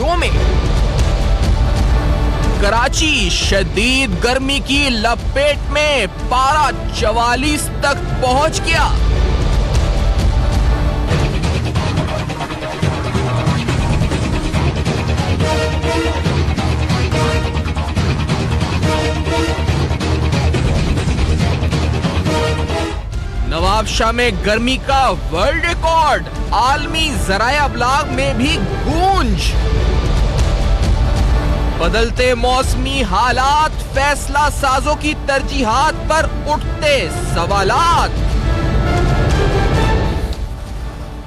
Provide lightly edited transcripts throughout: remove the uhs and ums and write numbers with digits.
Show में। कराची शदीद गर्मी की लपेट में, पारा 44 तक पहुंच गया। नवाबशाह में गर्मी का वर्ल्ड रिकॉर्ड, आलमी ज़राए अबलाग में भी गूंज। बदलते मौसमी हालात, फैसला साजों की तरजीहात पर उठते सवालात।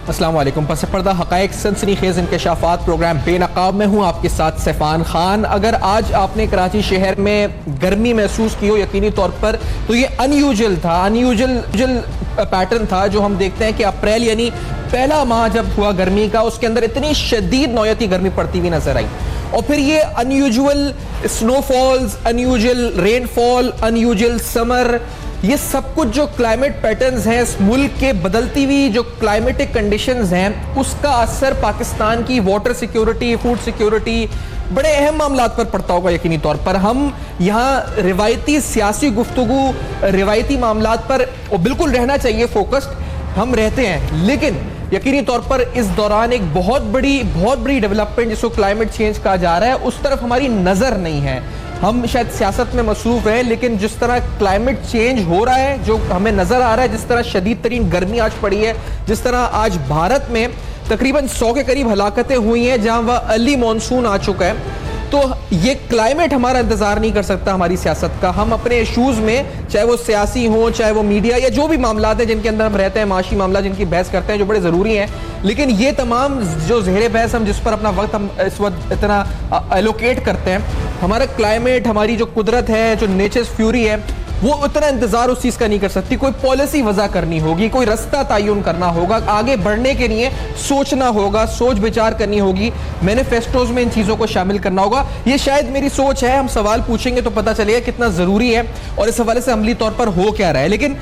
अस्सलाम वालेकुम। पस पर्दा हक़ाइक़ सनसनीखेज़ इंकशाफ़ात प्रोग्राम बेनकाब में हूँ आपके साथ सैफान खान। अगर आज आपने कराची शहर में गर्मी महसूस की हो यकीनी तौर पर, तो ये अनयूजुअल था, अनयूजुअल पैटर्न था जो हम देखते हैं कि अप्रैल यानी पहला माह जब हुआ गर्मी का, उसके अंदर इतनी शदीद नौयती गर्मी पड़ती हुई नजर आई। और फिर ये unusual snowfalls, unusual rainfall, unusual summer, ये सब कुछ जो क्लाइमेट पैटर्न्स हैं, इस मुल्क के बदलती हुई जो क्लाइमेटिक कंडीशंस हैं, उसका असर पाकिस्तान की वाटर सिक्योरिटी, फूड सिक्योरिटी, बड़े अहम मामलात पर पड़ता होगा यकीनी तौर पर। हम यहाँ रिवायती सियासी गुफ्तगू, रिवायती मामलात पर बिल्कुल रहना चाहिए फोकस्ड, हम रहते हैं, लेकिन यकीनी तौर पर इस दौरान एक बहुत बड़ी डेवलपमेंट जिसको क्लाइमेट चेंज कहा जा रहा है, उस तरफ हमारी नजर नहीं है। हम शायद सियासत में मसरूफ हैं, लेकिन जिस तरह क्लाइमेट चेंज हो रहा है, जो हमें नजर आ रहा है, जिस तरह शदीद तरीन गर्मी आज पड़ी है, जिस तरह आज भारत में तकरीबन 100 के करीब हलाकतें हुई हैं जहां वह अर्ली मॉनसून आ चुका है, तो ये क्लाइमेट हमारा इंतजार नहीं कर सकता हमारी सियासत का। हम अपने इशूज में, चाहे वो सियासी हो, चाहे वो मीडिया या जो भी मामला हैं जिनके अंदर हम रहते हैं, माशी मामला जिनकी बहस करते हैं, जो बड़े ज़रूरी हैं, लेकिन ये तमाम जो ज़ेरे बहस हम जिस पर अपना वक्त हम इस वक्त इतना एलोकेट करते हैं, हमारा क्लाइमेट, हमारी जो कुदरत है, जो नेचर फ्यूरी है, वो उतना इंतजार उस चीज़ का नहीं कर सकती। कोई पॉलिसी वजह करनी होगी, कोई रास्ता तयन करना होगा, आगे बढ़ने के लिए सोचना होगा, सोच विचार करनी होगी, मैनिफेस्टोज में इन चीज़ों को शामिल करना होगा। ये शायद मेरी सोच है, हम सवाल पूछेंगे तो पता चलेगा कितना ज़रूरी है और इस हवाले से अमली तौर पर हो क्या रहा है। लेकिन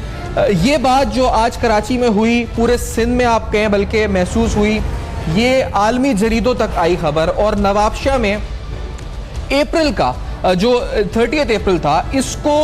ये बात जो आज कराची में हुई, पूरे सिंध में आप कहें बल्कि महसूस हुई, ये आलमी जरीदों तक आई खबर। और नवाबशाह में अप्रैल का जो 30 अप्रैल था, इसको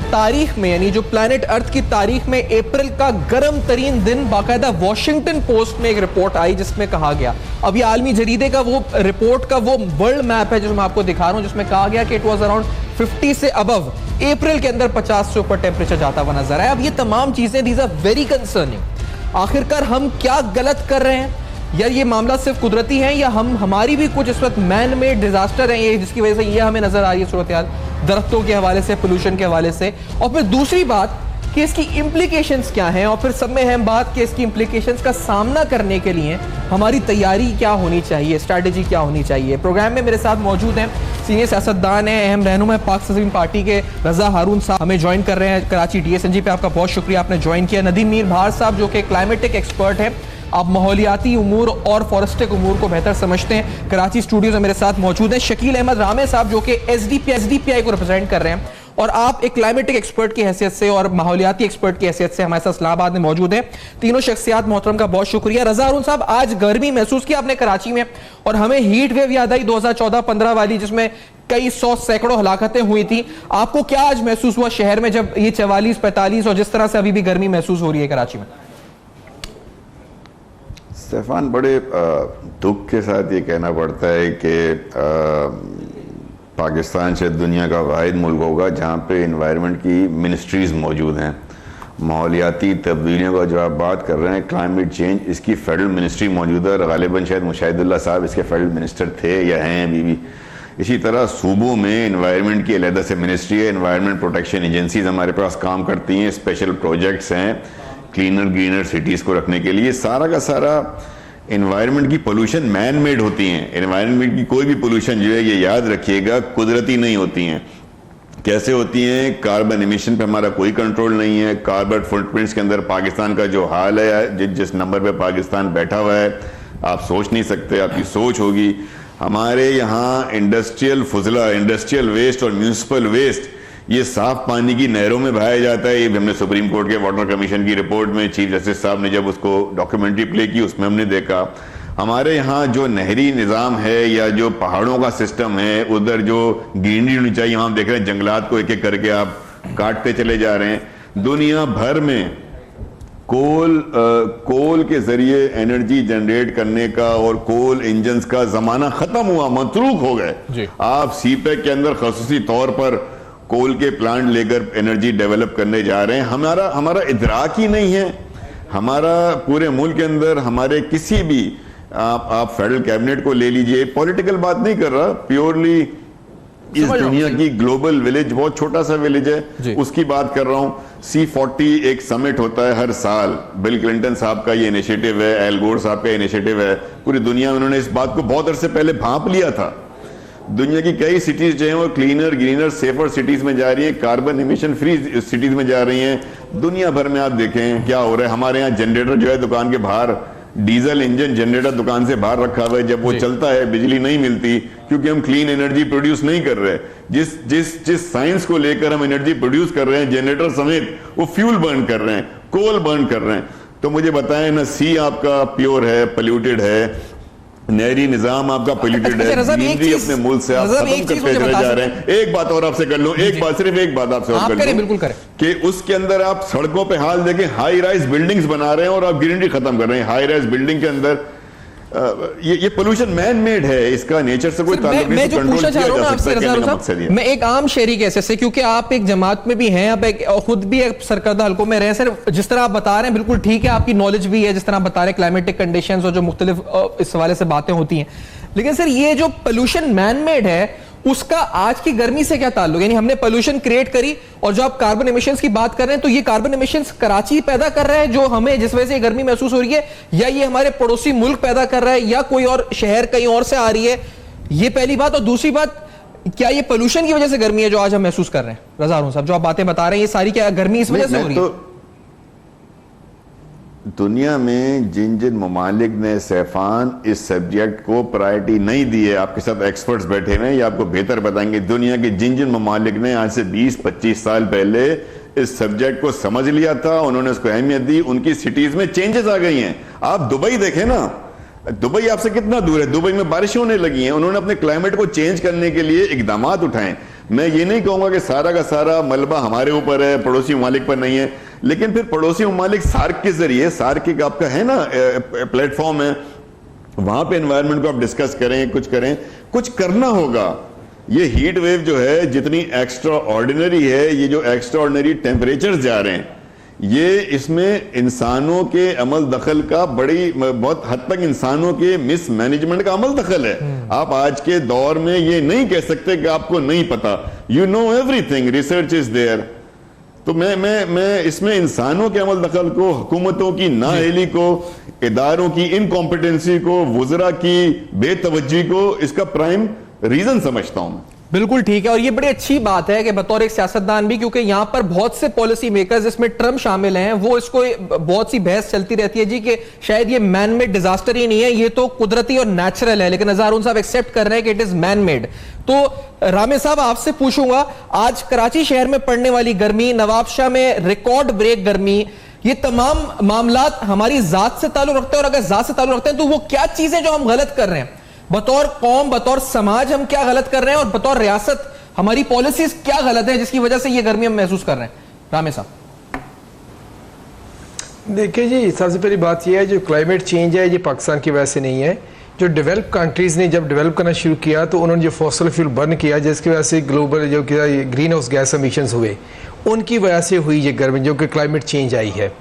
तारीख में, यानी जो प्लैनेट अर्थ की तारीख में अप्रैल का गर्म तरीन दिन, बाकायदा वॉशिंगटन पोस्ट में एक रिपोर्ट आई जिसमें कहा गया, अब ये आलमी जरीदे का वो रिपोर्ट का वो वर्ल्ड मैप है जो मैं आपको दिखा रहा हूं, जिसमें कहा गया कि इट वाज अराउंड 50 से अबव अप्रैल के अंदर 50 से ऊपर टेम्परेचर जाता हुआ नजर आया। अब ये तमाम चीजें, दीज आर वेरी कंसर्निंग। आखिरकार हम क्या गलत कर रहे हैं, या ये मामला सिर्फ कुदरती है, या हमारी भी कुछ इस वक्त मैन मेड डिजास्टर है ये, जिसकी वजह से ये हमें नजर आ रही है सूरत हाल, दरख्तों के हवाले से, पोल्यूशन के हवाले से। और फिर दूसरी बात कि इसकी इम्प्लीकेशंस क्या हैं, और फिर सब में अहम बात कि इसकी इम्प्लीकेशंस का सामना करने के लिए हमारी तैयारी क्या होनी चाहिए, स्ट्रैटेजी क्या होनी चाहिए। प्रोग्राम में मेरे साथ मौजूद हैं सीनियर सियासतदान हैं, अहम रहनुमा पाक तस्लीम पार्टी के रजा हारून साहब हमें ज्वाइन कर रहे हैं कराची DSNG पे। आपका बहुत शुक्रिया, आपने ज्वाइन किया। नदीम मीर भार साहब जो कि क्लाइमेटिक एक्सपर्ट हैं, आप माहौलियाती उमूर और फॉरेस्टिक उमूर को बेहतर समझते हैं, कराची स्टूडियो में मेरे साथ मौजूद हैं। शकील अहमद रामे साहब जो कि SDPI को रिप्रेजेंट कर रहे हैं, और आप एक क्लाइमेटिक एक्सपर्ट की हैसियत से और माहौलियाती एक्सपर्ट की हैसियत से हमारे साथ इस्लामाबाद में मौजूद हैं। तीनों शख्सियात मोहतरम का बहुत शुक्रिया। रजा हारून साहब, आज गर्मी महसूस की आपने कराची में, और हमें हीट वेव याद आई 2014-15 वाली, जिसमें कई 100 सैकड़ों हलाकतें हुई थी। आपको क्या आज महसूस हुआ शहर में जब ये 44-45 और जिस तरह से अभी भी गर्मी महसूस हो रही है कराची में? स्टेफान, बड़े दुख के साथ ये कहना पड़ता है कि पाकिस्तान शायद दुनिया का वाहिद मुल्क होगा जहाँ पे इन्वायरमेंट की मिनिस्ट्रीज़ मौजूद हैं। माहौलियाती तब्दीलियों का जो आप बात कर रहे हैं, क्लाइमेट चेंज, इसकी फेडरल मिनिस्ट्री मौजूद है, और गालिबन शायद मुशाहिदुल्लाह साहब इसके फेडरल मिनिस्टर थे या हैं अभी भी। इसी तरह सूबों में इन्वायरमेंट की अलहदा से मिनिस्ट्री है, इन्वायरमेंट प्रोटेक्शन एजेंसीज हमारे पास काम करती हैं, स्पेशल प्रोजेक्ट्स हैं क्लीनर ग्रीनर सिटीज़ को रखने के लिए। सारा का सारा इन्वायरमेंट की पोल्यूशन मैन मेड होती हैं। इन्वायरमेंट की कोई भी पोल्यूशन जो है, ये याद रखिएगा, कुदरती नहीं होती हैं। कैसे होती हैं? कार्बन एमिशन पे हमारा कोई कंट्रोल नहीं है। कार्बन फुटप्रिंट्स के अंदर पाकिस्तान का जो हाल है, जिस नंबर पे पाकिस्तान बैठा हुआ है, आप सोच नहीं सकते। आपकी सोच होगी, हमारे यहाँ इंडस्ट्रियल फुजला, इंडस्ट्रियल वेस्ट और म्यूनसिपल वेस्ट ये साफ पानी की नहरों में बहाया जाता है। ये हमने सुप्रीम कोर्ट के वाटर कमीशन की रिपोर्ट में चीफ जस्टिस साहब ने जब उसको डॉक्यूमेंट्री प्ले की, उसमें हमने देखा हमारे यहाँ जो नहरी निज़ाम है या जो पहाड़ों का सिस्टम है, उधर जो ग्रीनरी होनी चाहिए, हम देख रहे हैं जंगलात को एक एक करके आप काटते चले जा रहे हैं। दुनिया भर में कोल के जरिए एनर्जी जनरेट करने का और कोल इंजन्स का जमाना खत्म हुआ, मतरूक हो गए। आप सीपेक के अंदर खसूसी तौर पर कोल के प्लांट लेकर एनर्जी डेवलप करने जा रहे हैं। हमारा इदराक ही नहीं है। हमारा पूरे मुल्क के अंदर हमारे किसी भी आप फेडरल कैबिनेट को ले लीजिए, पॉलिटिकल बात नहीं कर रहा, प्योरली इस दुनिया की ग्लोबल विलेज, बहुत छोटा सा विलेज है, उसकी बात कर रहा हूं। C40 एक समिट होता है हर साल, बिल क्लिंटन साहब का ये इनिशिएटिव है, एल गोर साहब का इनिशिएटिव है। पूरी दुनिया में उन्होंने इस बात को बहुत अरसे पहले भांप लिया था। दुनिया की कई सिटीज जो है वो क्लीनर, ग्रीनर, सेफर सिटीज में जा रही है, कार्बन एमिशन फ्री सिटीज में जा रही हैं। दुनिया भर में आप देखें क्या हो रहा है। हमारे यहाँ जनरेटर जो है दुकान के बाहर, डीजल इंजन जनरेटर दुकान से बाहर रखा हुआ है, जब वो चलता है बिजली नहीं मिलती, क्योंकि हम क्लीन एनर्जी प्रोड्यूस नहीं कर रहे। जिस साइंस को लेकर हम एनर्जी प्रोड्यूस कर रहे हैं, जनरेटर समेत, वो फ्यूल बर्न कर रहे हैं, कोल बर्न कर रहे हैं। तो मुझे बताएं ना, सी आपका प्योर है, पोल्यूटेड है, नहरी निजाम आपका पोल्यूटेड है, ग्रीनरी अपने मुल्क से आप खत्म करते चले जा रहे हैं। एक बात और आपसे कर लूं, एक बात, सिर्फ एक बात आपसे और कर लूं, बिल्कुल करें, कि उसके अंदर आप सड़कों पे हाल देखें, हाई राइज बिल्डिंग्स बना रहे हैं और आप ग्रीनरी खत्म कर रहे हैं। हाई राइज बिल्डिंग के अंदर ये पोल्यूशन मैन मेड है, इसका नेचर से कोई ताल्लुक नहीं। मैं जो पूछना चाह रहा हूं आपसे रज़ा साहब, मैं एक आम शहरी के ऐसे, क्योंकि आप एक जमात में भी हैं, आप खुद भी एक सरकर्दा हल्कों में रहे, सर जिस तरह आप बता रहे हैं बिल्कुल ठीक है, आपकी नॉलेज भी है, जिस तरह आप बता रहे हैं क्लाइमेटिक कंडीशंस और जो मुख्तलिफ इस हवाले से बातें होती हैं, लेकिन सर ये जो पोल्यूशन मैन मेड है उसका आज की गर्मी से क्या ताल्लुक? यानी हमने पोल्यूशन क्रिएट करी, और जो आप कार्बन एमिशंस की बात कर रहे हैं, तो ये कार्बन एमिशंस कराची पैदा कर रहा है जो हमें, जिस वजह से गर्मी महसूस हो रही है, या ये हमारे पड़ोसी मुल्क पैदा कर रहा है, या कोई और शहर कहीं और से आ रही है? ये पहली बात। और दूसरी बात, क्या ये पोल्यूशन की वजह से गर्मी है जो आज हम महसूस कर रहे हैं? रज़ा हारून साहब, जो आप बातें बता रहे हैं, ये सारी क्या गर्मी इस वजह से हो रही है? दुनिया में जिन जिन ममालिक ने सैफान इस सब्जेक्ट को प्रायोरिटी नहीं दी है, आपके साथ एक्सपर्ट्स बैठे हुए हैं, ये आपको बेहतर बताएंगे। दुनिया के जिन जिन ममालिक ने आज से 20-25 साल पहले इस सब्जेक्ट को समझ लिया था, उन्होंने उसको अहमियत दी, उनकी सिटीज में चेंजेस आ गई हैं। आप दुबई देखें ना, दुबई आपसे कितना दूर है, दुबई में बारिशें होने लगी हैं। उन्होंने अपने क्लाइमेट को चेंज करने के लिए इकदाम उठाए। मैं ये नहीं कहूंगा कि सारा का सारा मलबा हमारे ऊपर है, पड़ोसी ममालिक पर नहीं है, लेकिन फिर पड़ोसी ममालिक सार्क के जरिए, सार्क एक आपका है ना प्लेटफॉर्म है, वहां पे एनवायरनमेंट को आप डिस्कस करें, कुछ करें, कुछ करना होगा। ये हीट वेव जो है जितनी एक्स्ट्रा ऑर्डिनरी है, ये जो एक्स्ट्रा ऑर्डिनरी टेम्परेचर जा रहे हैं, ये इसमें इंसानों के अमल दखल का बहुत हद तक इंसानों के मिसमैनेजमेंट का अमल दखल है। आप आज के दौर में ये नहीं कह सकते कि आपको नहीं पता। You know everything, research is there. तो मैं इसमें इंसानों के अमल दखल को, हुकूमतों की नाअहली को, इदारों की इनकॉम्पिटेंसी को, वुज़रा की बेतवज्जी को इसका प्राइम रीजन समझता हूं। बिल्कुल ठीक है, और ये बड़ी अच्छी बात है कि बतौर एक सियासतदान भी, क्योंकि यहां पर बहुत से पॉलिसी मेकर्स, जिसमें ट्रम्प शामिल हैं, वो इसको बहुत सी बहस चलती रहती है जी कि शायद ये मैन मेड डिजास्टर ही नहीं है, ये तो कुदरती और नेचुरल है, लेकिन रज़ा हारून साहब एक्सेप्ट कर रहे हैं कि इट इज मैन मेड। तो रामे साहब, आपसे पूछूंगा, आज कराची शहर में पड़ने वाली गर्मी, नवाबशाह में रिकॉर्ड ब्रेक गर्मी, ये तमाम मामलात हमारी जात से ताल्लुक रखते हैं, और अगर जात से ताल्लुक रखते हैं तो वो क्या चीजें जो हम गलत कर रहे हैं बतौर कौम, बतौर समाज, हम क्या गलत कर रहे हैं, और बतौर रियासत हमारी पॉलिसीज क्या गलत है जिसकी वजह से ये गर्मी हम महसूस कर रहे हैं? रामे साहब देखिए जी, सबसे पहली बात यह है, जो क्लाइमेट चेंज है ये पाकिस्तान की वजह से नहीं है। जो डेवलप कंट्रीज़ ने जब डेवलप करना शुरू किया तो उन्होंने जो फॉसिल फ्यूल बर्न किया, जिसकी वजह से ग्लोबल जो ग्रीन हाउस गैस एमिशंस हुए, उनकी वजह से हुई ये गर्मी, जो कि क्लाइमेट चेंज आई है।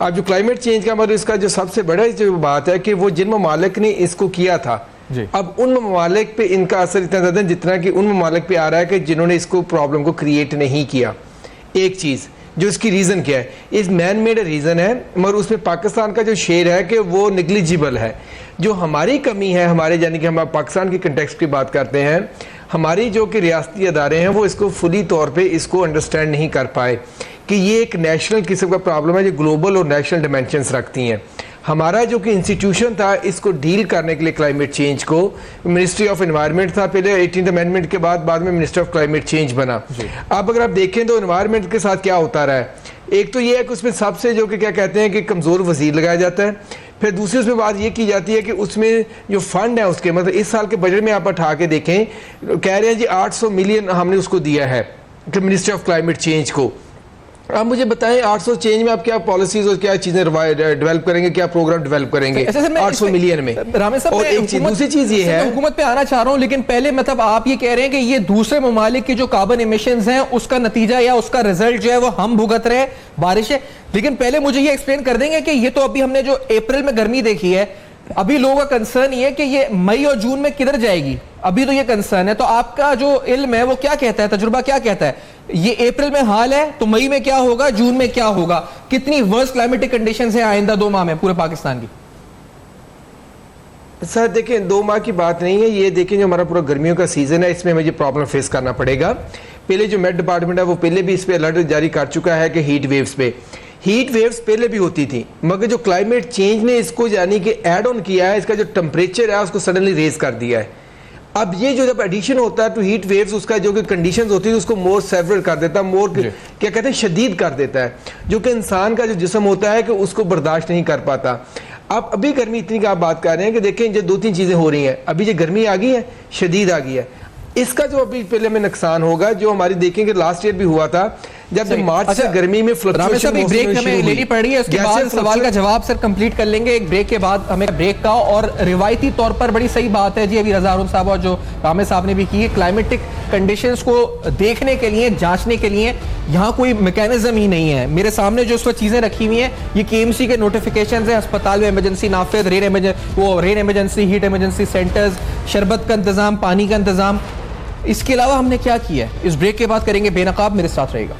अब जो क्लाइमेट चेंज का मतलब, इसका जो सबसे बड़ा जो बात है कि वो जिन ममालिक ने इसको किया था, अब उन ममालिक पे इनका असर इतना ज़्यादा है जितना कि उन ममालिक पे आ रहा है कि जिन्होंने इसको प्रॉब्लम को क्रिएट नहीं किया। एक चीज़ जो इसकी रीज़न क्या है, इस मैन मेड रीज़न है, मगर उसमें पाकिस्तान का जो शेयर है कि वो निग्लिजिबल है। जो हमारी कमी है, हमारे यानी कि हम पाकिस्तान की कंटेक्स्ट की बात करते हैं, हमारी जो कि रियासती अदारे हैं वो इसको फुली तौर पे इसको अंडरस्टैंड नहीं कर पाए कि ये एक नेशनल किस्म का प्रॉब्लम है जो ग्लोबल और नेशनल डिमेंशंस रखती हैं। हमारा जो कि इंस्टीट्यूशन था इसको डील करने के लिए क्लाइमेट चेंज को, मिनिस्ट्री ऑफ एनवायरनमेंट था पहले 18th अमेंडमेंट के बाद में मिनिस्ट्री ऑफ क्लाइमेट चेंज बना। अब अगर आप देखें तो एनवायरनमेंट के साथ क्या होता रहा है, एक तो ये है कि उसमें सबसे जो कि क्या कहते हैं कि कमज़ोर वजीर लगाया जाता है, फिर दूसरी उसमें बात ये की जाती है कि उसमें जो फंड है उसके मतलब इस साल के बजट में आप उठा के देखें, कह रहे हैं जी 800 मिलियन हमने उसको दिया है कि मिनिस्ट्री ऑफ क्लाइमेट चेंज को। आप मुझे बताएं 800 चेंज में आप क्या पॉलिसीज और क्या चीजें डेवलप करेंगे, क्या प्रोग्राम डेवलप करेंगे 800 मिलियन में। रामेश साहब, और एक चीज, दूसरी चीज ये है, हुकूमत पे आना चाह रहा हूं, लेकिन पहले मतलब आप ये कह रहे हैं कि ये दूसरे ममालिक के जो कार्बन इमिशंस हैं उसका नतीजा या उसका रिजल्ट जो है वो हम भुगत रहे हैं, बारिशें। लेकिन पहले मुझे ये एक्सप्लेन कर देंगे कि ये तो अभी हमने जो अप्रैल में गर्मी देखी है, अभी लोगों का कंसर्न ये है कि ये मई और जून में किधर जाएगी, अभी तो ये कंसर्न है। तो आपका जो इल्म है वो क्या कहता है, तजुर्बा क्या कहता है, ये अप्रैल में हाल है तो मई में क्या होगा, जून में क्या होगा, कितनी वर्स्ट क्लाइमेटिक कंडीशंस है आइंदा 2 माह में पूरे पाकिस्तान की? सर देखें 2 माह की बात नहीं है, ये देखें जो हमारा पूरा गर्मियों का सीजन है इसमें मुझे प्रॉब्लम फेस करना पड़ेगा। पहले जो मेट डिपार्टमेंट है वो पहले भी इस पे अलर्ट जारी कर चुका है कि हीट वेव्स पे, हीट वेव्स पहले भी होती थी, मगर जो क्लाइमेट चेंज ने इसको यानी कि ऐड ऑन किया है, इसका जो टेम्परेचर है उसको सडनली रेज कर दिया है। अब ये जो जब एडिशन होता है टू हीट वेव्स, उसका जो कि कंडीशंस होती है उसको मोर सेवरल कर देता है, मोर क्या कहते हैं शदीद कर देता है, जो कि इंसान का जो जिस्म होता है कि उसको बर्दाश्त नहीं कर पाता। अब अभी गर्मी इतनी का आप बात कर रहे हैं कि देखें जो 2-3 चीजें हो रही हैं, अभी जो गर्मी आ गई है शदीद आ गई है, इसका जो अभी पहले हमें नुकसान होगा जो हमारी देखेंगे लास्ट ईयर भी हुआ था जब मार्च से गर्मी में फ्लक्चुएशन ब्रेक हमें लेनी पड़ रही है, उसके बाद सवाल का जवाब सर कंप्लीट कर लेंगे एक ब्रेक के बाद हमें ब्रेक का। और रिवायती तौर पर बड़ी सही बात है जी अभी रजा अरुण साहब और जो रामेश साहब ने भी की है, क्लाइमेटिक कंडीशंस को देखने के लिए, जांचने के लिए यहाँ कोई मैकेनिज्म ही नहीं है। मेरे सामने जो उस वक्त चीजें रखी हुई हैं ये केएमसी के नोटिफिकेशन है, अस्पताल में इमरजेंसी नाफिज, rain emergency, heat emergency centres, शरबत का इंतजाम, पानी का इंतजाम। इसके अलावा हमने क्या किया है, इस ब्रेक के बाद करेंगे बेनकाब, मेरे साथ रहेगा।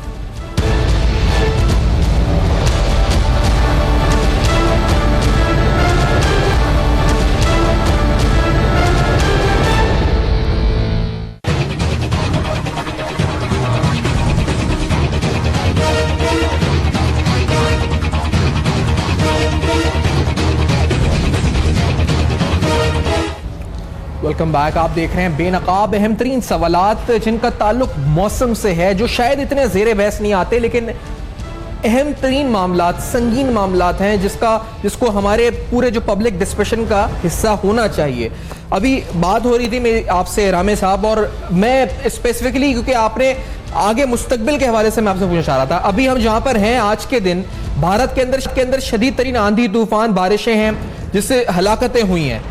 Welcome back. आप देख रहे हैं बेनकाब, अहम तरीन सवालात जिनका ताल्लुक मौसम से है, जो शायद इतने जेरे बहस नहीं आते लेकिन अहम तरीन मामलात, संगीन मामलात हैं जिसको हमारे पूरे जो पब्लिक डिस्कशन का हिस्सा होना चाहिए। अभी बात हो रही थी मेरी आपसे रामेश साहब, और मैं स्पेसिफिकली क्योंकि आपने आगे मुस्तकबिल के हवाले से मैं आपसे पूछना चाह रहा था, अभी हम जहां पर हैं आज के दिन भारत के अंदर शदीद तरीन आंधी तूफान बारिशें हैं जिससे हलाकतें हुई हैं।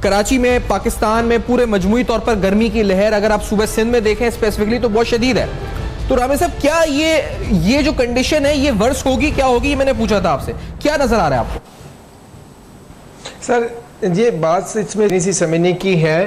कराची में, पाकिस्तान में पूरे मजमूई तौर पर गर्मी की लहर अगर आप सुबह सिंध में देखें स्पेसिफिकली तो बहुत शदीद है। तो रामेश साहब क्या ये जो कंडीशन है ये वर्ष होगी, क्या होगी, ये मैंने पूछा था आपसे, क्या नजर आ रहा है आपको? सर ये बात इसमें इसी समझने की है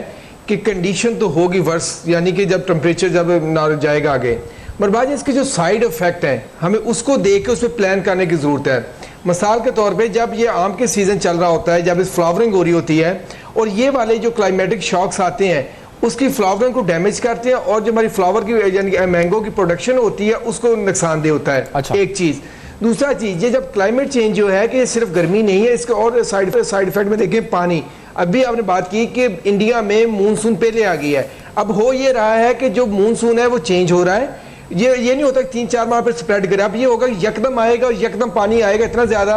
कि कंडीशन तो होगी वर्ष, यानी कि जब टेम्परेचर जब ना जाएगा आगे, मगर बाद इसके जो साइड इफेक्ट हैं हमें उसको देख के उस पर प्लान करने की जरूरत है। मिसाल के तौर पे जब ये आम के सीजन चल रहा होता है, जब इस फ्लावरिंग हो रही होती है और ये वाले जो क्लाइमेटिक शॉक्स आते हैं उसकी फ्लावरिंग को डैमेज करते हैं और जो हमारी फ्लावर की यानी मैंगो की प्रोडक्शन होती है उसको नुकसानदेह होता है। अच्छा। एक चीज। दूसरा चीज, ये जब क्लाइमेट चेंज जो है कि सिर्फ गर्मी नहीं है, इसके और साइड इफेक्ट में देखें पानी। अभी आपने बात की कि इंडिया में मानसून पहले आ गई है, अब हो ये रहा है कि जो मानसून है वो चेंज हो रहा है। ये नहीं होता 3-4 माह पर स्प्रेड करे, अब ये होगा कि यकदम आएगा और यकदम पानी आएगा इतना ज्यादा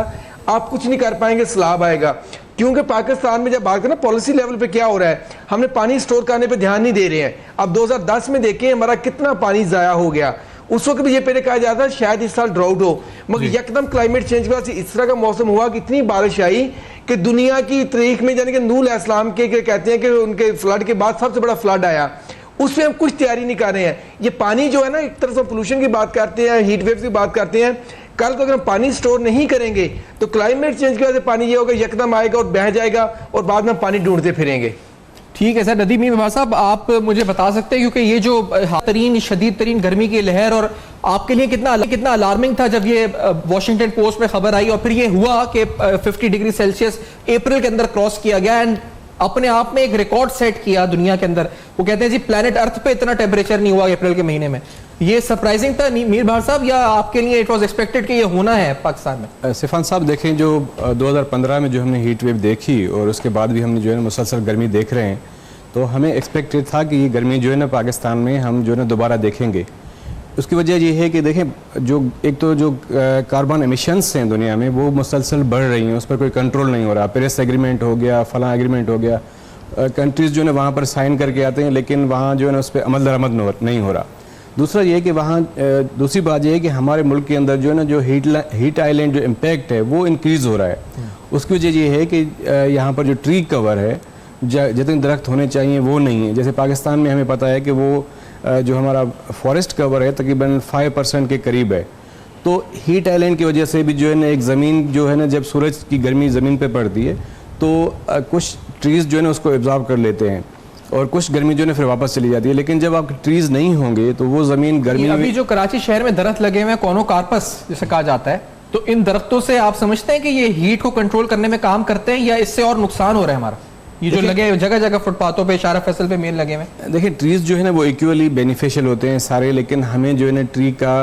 आप कुछ नहीं कर पाएंगे, सैलाब आएगा। क्योंकि पाकिस्तान में जब बात करें पॉलिसी लेवल पे क्या हो रहा है, हमने पानी स्टोर करने पे ध्यान नहीं दे रहे हैं। अब 2010 में देखें हमारा कितना पानी जाया हो गया, उस वक्त भी ये पहले कहा जाता है शायद इस साल ड्राउट हो, मगर यकदम क्लाइमेट चेंज की वजह से इस तरह का मौसम हुआ कि इतनी बारिश आई कि दुनिया की तारीख में यानी कि नूह अलैहिस्सलाम के कहते हैं कि उनके फ्लड के बाद सबसे बड़ा फ्लड आया, उसमें हम कुछ तैयारी नहीं कर रहे हैं। ये पानी जो है ना, एक तरह से पोल्यूशन की बात करते हैं, हीट वेव्स की बात करते हैं, कल को अगर हम पानी स्टोर नहीं करेंगे तो क्लाइमेट चेंज की वजह से पानी ये होगा यकदम आएगा और बह जाएगा और बाद में पानी ढूंढते फिरेंगे। ठीक है सर। नदीम मीर साहब आप मुझे बता सकते हैं, क्योंकि ये जो शदीद तरीन गर्मी की लहर और आपके लिए कितना अलार्मिंग था जब ये वॉशिंगटन पोस्ट में खबर आई और फिर ये हुआ कि 50 डिग्री सेल्सियस अप्रैल के अंदर क्रॉस किया गया एंड अपने आप में एक रिकॉर्ड सेट किया दुनिया के अंदर। वो कहते हैं जी प्लेनेट अर्थ पे इतना टेम्परेचर नहीं हुआ अप्रैल के महीने में। ये सरप्राइजिंग था मीर भार साहब, या आपके लिए इट वाज एक्सपेक्टेड कि ये होना है पाकिस्तान में? सिफान साहब देखें, जो 2015 में जो हमने हीट वेव देखी और उसके बाद भी हमने जो है ना मुसलसल गर्मी देख रहे हैं, तो हमें एक्सपेक्टेड था कि ये गर्मी जो है ना पाकिस्तान में हम जो है ना दोबारा देखेंगे। उसकी वजह ये है कि देखें जो एक तो जो कार्बन एमिशंस हैं दुनिया में वो मुसलसल बढ़ रही हैं, उस पर कोई कंट्रोल नहीं हो रहा। पेरिस एग्रीमेंट हो गया, फलां एग्रीमेंट हो गया, कंट्रीज़ जो है वहाँ पर साइन करके आते हैं, लेकिन वहाँ जो है ना उस पर अमल दरामद नहीं हो रहा। दूसरा ये है कि वहाँ दूसरी बात ये है कि हमारे मुल्क के अंदर जो है ना जो हीट आइलैंड जो इम्पैक्ट है वो इंक्रीज़ हो रहा है। उसकी वजह ये है कि यहाँ पर जो ट्री कवर है, जितने दरख्त होने चाहिए वो नहीं है। जैसे पाकिस्तान में हमें पता है कि वो जो हमारा फॉरेस्ट कवर है तकरीबन 5% के करीब है। तो हीट आइलैंड की वजह से भी जो है ना एक ज़मीन जो है ना जब सूरज की गर्मी ज़मीन पे पड़ती है तो कुछ ट्रीज़ जो है ना उसको एब्जॉर्ब कर लेते हैं और कुछ गर्मी जो है फिर वापस चली जाती है। लेकिन जब आपके ट्रीज़ नहीं होंगे तो वो ज़मीन गर्मी अभी में जो कराची शहर में दरख्त लगे हुए हैं कोनोकार्पस जिसे कहा जाता है, तो इन दरख्तों से आप समझते हैं कि ये हीट को कंट्रोल करने में काम करते हैं या इससे और नुकसान हो रहा है हमारा? ये जो लगे जगह जगह फुटपाथों पे, इशारा फैसल पे मेन लगे हुए हैं। देखिए ट्रीज़ जो है ना वो इक्वली बेनिफिशियल होते हैं सारे, लेकिन हमें जो है ना ट्री का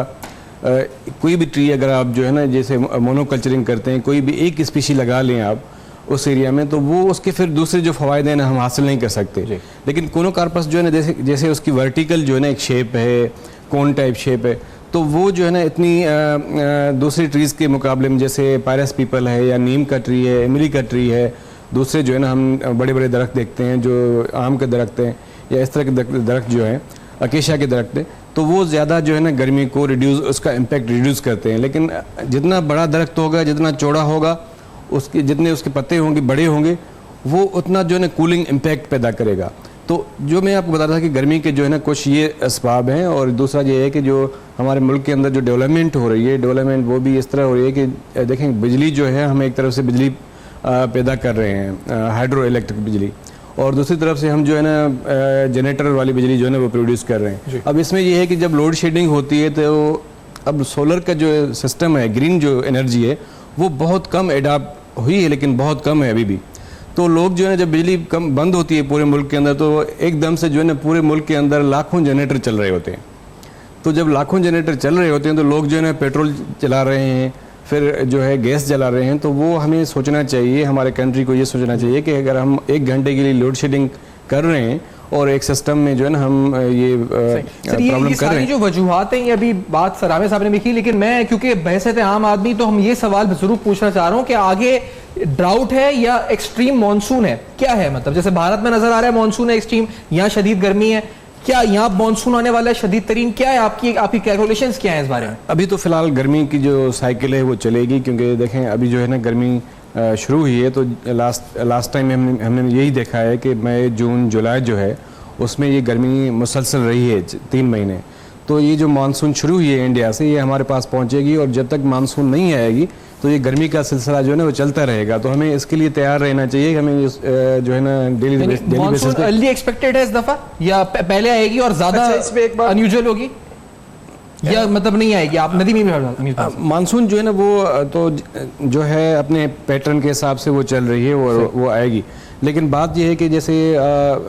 कोई भी ट्री अगर आप जो है ना जैसे मोनोकल्चरिंग करते हैं, कोई भी एक स्पीशी लगा लें आप उस एरिया में, तो वो उसके फिर दूसरे जो फ़वायदे हैं ना हम हासिल नहीं कर सकते। लेकिन कोनोकार्पस जो है ना जैसे उसकी वर्टिकल जो है ना एक शेप है, कोन टाइप शेप है, तो वो जो है ना इतनी दूसरी ट्रीज़ के मुकाबले में, जैसे पायरस पीपल है या नीम का ट्री है, इमली का ट्री है, दूसरे जो है ना हम बड़े बड़े दरख्त देखते हैं जो आम के दरख्त हैं या इस तरह के दरख्त जो हैं अकेशिया के दरख्त हैं, तो वो ज़्यादा जो है ना गर्मी को रिड्यूस, उसका इम्पैक्ट रिड्यूस करते हैं। लेकिन जितना बड़ा दरख्त होगा, जितना चौड़ा होगा, उसके जितने उसके पत्ते होंगे बड़े होंगे, वो उतना जो है ना कूलिंग इम्पैक्ट पैदा करेगा। तो जो मैं आपको बता रहा था कि गर्मी के जो है ना कुछ ये असबाब हैं, और दूसरा ये है कि जो हमारे मुल्क के अंदर जो डेवलपमेंट हो रही है, डेवलपमेंट वो भी इस तरह हो रही है कि देखें बिजली जो है हम एक तरफ से बिजली पैदा कर रहे हैं, हाइड्रो इलेक्ट्रिक बिजली, और दूसरी तरफ से हम जो है ना जनरेटर वाली बिजली जो है ना वो प्रोड्यूस कर रहे हैं। अब इसमें ये है कि जब लोड शेडिंग होती है तो अब सोलर का जो सिस्टम है, ग्रीन जो एनर्जी है, वो बहुत कम एडाप्ट हुई है, लेकिन बहुत कम है अभी भी। तो लोग जो है ना जब बिजली कम बंद होती है पूरे मुल्क के अंदर, तो एकदम से जो है ना पूरे मुल्क के अंदर लाखों जनरेटर चल रहे होते हैं। तो जब लाखों जनरेटर चल रहे होते हैं तो लोग जो है ना पेट्रोल चला रहे हैं, फिर जो है गैस जला रहे हैं। तो वो हमें सोचना चाहिए, हमारे कंट्री को ये सोचना चाहिए कि अगर हम 1 घंटे के लिए लोड शेडिंग कर रहे हैं और एक सिस्टम में जो है ना हम ये प्रॉब्लम कर रहे हैं, जो वजूहात हैं, ये अभी बात सरामे साहब ने भी की, लेकिन मैं क्योंकि बहसत आम आदमी, तो हम ये सवाल जरूर पूछना चाह रहा हूँ कि आगे ड्राउट है या एक्सट्रीम मानसून है, क्या है? मतलब जैसे भारत में नजर आ रहा है मानसून है एक्सट्रीम, यहाँ शदीद गर्मी है, क्या यहाँ मानसून आने वाला है शदीद तरीन? क्या है आपकी कैलकुलेशंस क्या है इस बारे में? अभी तो फिलहाल गर्मी की जो साइकिल है वो चलेगी, क्योंकि देखें अभी जो है ना गर्मी शुरू हुई है। तो लास्ट टाइम हमने यही देखा है कि मई, जून, जुलाई जो है उसमें ये गर्मी मुसलसल रही है 3 महीने। तो ये जो मानसून शुरू हुई है इंडिया से, ये हमारे पास पहुंचेगी, और जब तक मानसून नहीं आएगी तो ये गर्मी का सिलसिला जो है ना वो चलता रहेगा। तो हमें इसके लिए तैयार रहना चाहिए कि हमें जो है ना डेली बेसिस पे अर्ली एक्सपेक्टेड है इस दफा, या पहले आएगी और ज्यादा अनयूजुअल होगी, या मतलब नहीं आएगी? आप नदी में मानसून जो है ना वो तो जो है अपने पैटर्न के हिसाब से वो चल रही है, वो आएगी। लेकिन बात यह है कि जैसे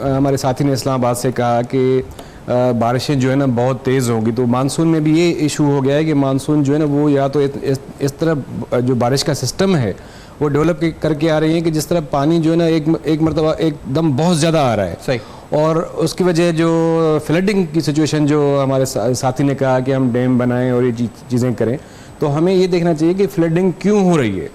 हमारे साथी ने इस्लामाबाद से कहा कि बारिशें जो है ना बहुत तेज़ होंगी, तो मानसून में भी ये इशू हो गया है कि मानसून जो है ना वो या तो इस तरह जो बारिश का सिस्टम है वो डेवलप करके आ रही है कि जिस तरह पानी जो है ना एक मरतबा एकदम बहुत ज़्यादा आ रहा है। सही। और उसकी वजह जो फ्लडिंग की सिचुएशन, जो हमारे साथी ने कहा कि हम डैम बनाएं और ये चीज़ें करें, तो हमें ये देखना चाहिए कि फ्लडिंग क्यों हो रही है।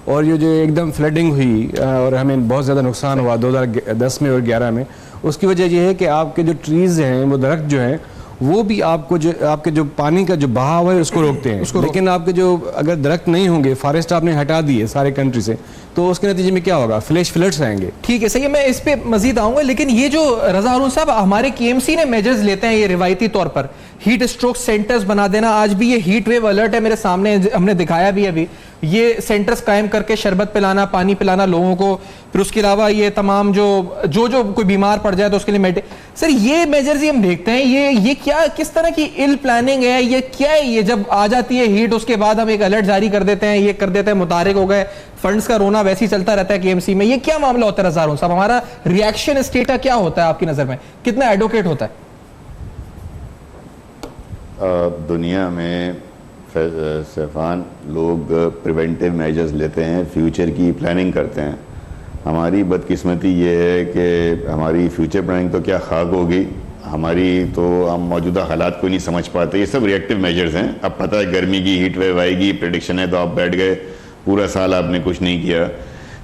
और ये जो एकदम फ्लडिंग हुई और हमें बहुत ज़्यादा नुकसान हुआ 2010 में और 11 में, उसकी वजह यह है कि आपके जो ट्रीज़ हैं, वो दरख्त जो हैं, वो भी आपको जो आपके जो पानी का जो बहाव है उसको रोकते हैं। लेकिन आपके जो अगर दरख्त नहीं होंगे, फॉरेस्ट आपने हटा दिए सारे कंट्री से, तो उसके नतीजे में क्या होगा? फ्लैश फ्लड्स आएंगे। ठीक है, सही है, मैं इस पे मजीद आऊंगा। लेकिन ये जो रजा हारून साहब, हमारे KMC ने मेजर्स लेते हैं ये रिवायती तौर पर, हीट स्ट्रोक सेंटर्स बना देना। आज भी ये हीट वेव अलर्ट है मेरे सामने, हमने दिखाया भी अभी, ये सेंटर्स कायम करके शरबत पिलाना, पानी पिलाना लोगों को, फिर उसके अलावा ये तमाम जो कोई बीमार पड़ जाए तो उसके लिए सर ये मेजर्स ही हम देखते हैं, ये क्या, किस तरह की इल प्लानिंग है? ये क्या है? ये जब आ जाती है हीट, उसके बाद हम एक अलर्ट जारी कर देते हैं, ये कर देते हैं, मुतारिक हो गए, फंड्स का रोना वैसे ही चलता रहता है KMC में। ये क्या मामला होता है रजा हारून साहब? हमारा रिएक्शन स्टेटा क्या होता है आपकी नजर में? कितना एडवोकेट होता है? दुनिया में सैफान लोग प्रिवेंटिव मेजर्स लेते हैं, फ्यूचर की प्लानिंग करते हैं। हमारी बदकिस्मती ये है कि हमारी फ्यूचर प्लानिंग तो क्या खाक होगी, हमारी तो हम मौजूदा हालात को नहीं समझ पाते। ये सब रिएक्टिव मेजर्स हैं। अब पता है गर्मी की हीट वेव आएगी, प्रेडिक्शन है, तो आप बैठ गए, पूरा साल आपने कुछ नहीं किया।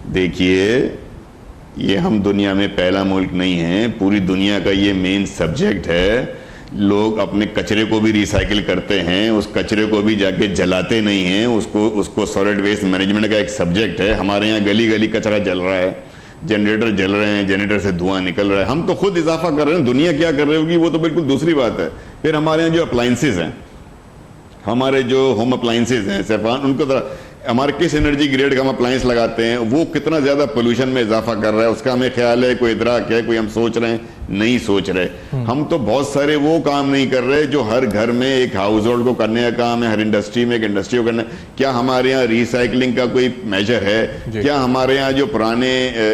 देखिए, ये हम दुनिया में पहला मुल्क नहीं है, पूरी दुनिया का ये मेन सब्जेक्ट है। लोग अपने कचरे को भी रिसाइकिल करते हैं, उस कचरे को भी जाके जलाते नहीं हैं, उसको सॉलिड वेस्ट मैनेजमेंट का एक सब्जेक्ट है। हमारे यहाँ गली गली कचरा जल रहा है, जनरेटर जल रहे हैं, जनरेटर से धुआं निकल रहा है। हम तो खुद इजाफा कर रहे हैं, दुनिया क्या कर रही होगी वो तो बिल्कुल दूसरी बात है। फिर हमारे यहाँ जो अप्लाइंसेज हैं, हमारे जो होम अप्लाइंसेज हैं सैफान, उनको हमारे किस एनर्जी ग्रेड का हम अप्लायंस लगाते हैं, वो कितना ज्यादा पोल्यूशन में इजाफा कर रहा है, उसका हमें ख्याल है, कोई इदराक है, कोई हम सोच रहे हैं? नहीं सोच रहे। हम तो बहुत सारे वो काम नहीं कर रहे जो हर घर में एक हाउस होल्ड को करने का काम है, हर इंडस्ट्री में एक इंडस्ट्री को करना है। क्या हमारे यहाँ रिसाइकलिंग का कोई मेजर है? क्या हमारे यहाँ जो पुराने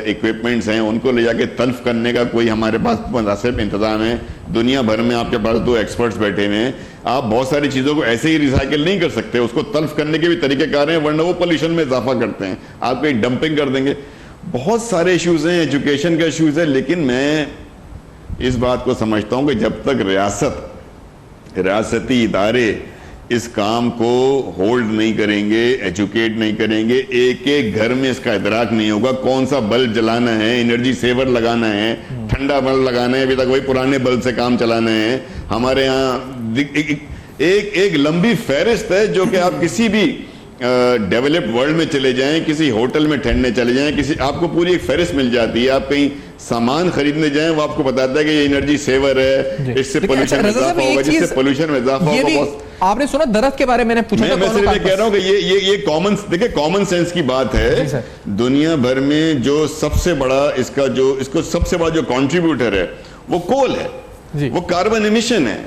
इक्विपमेंट्स हैं उनको ले जाके तल्फ करने का कोई हमारे पास मुनासिब इंतजाम है? दुनिया भर में आपके पास 2 एक्सपर्ट्स बैठे हुए हैं। आप बहुत सारी चीजों को ऐसे ही रिसाइकिल नहीं कर सकते, उसको तल्फ करने के भी तरीकेकार हैं, वरना वो पोल्यूशन में इजाफा करते हैं, आप कहीं डंपिंग कर देंगे। बहुत सारे इश्यूज हैं, एजुकेशन का इश्यूज है। लेकिन मैं इस बात को समझता हूं कि जब तक रियासती इदारे इस काम को होल्ड नहीं करेंगे, एजुकेट नहीं करेंगे, एक एक घर में इसका इदराक नहीं होगा, कौन सा बल्ब जलाना है, एनर्जी सेवर लगाना है, ठंडा बल्ब लगाना है, अभी तक वही पुराने बल्ब से काम चलाना है। हमारे यहाँ एक लंबी फहरिस्त है जो कि आप किसी भी डेवलप्ड वर्ल्ड में चले जाएं, किसी होटल में ठहरने चले जाएं, आपको पूरी एक फहरिस्त मिल जाती है। आप कहीं सामान खरीदने जाएं, वो आपको बताता है कि ये एनर्जी सेवर है, इससे पोल्यूशन में इजाफा होगा, जिससे पोल्यूशन में इजाफा होगा। आपने सुना दरख्त के बारे में मैंने पूछा, मैं सिर्फ ये कह रहा हूं कि ये कॉमन सेंस की बात है। दुनिया भर में जो सबसे बड़ा इसको सबसे बड़ा जो कंट्रीब्यूटर है वो कोल है, वो कार्बन एमिशन है।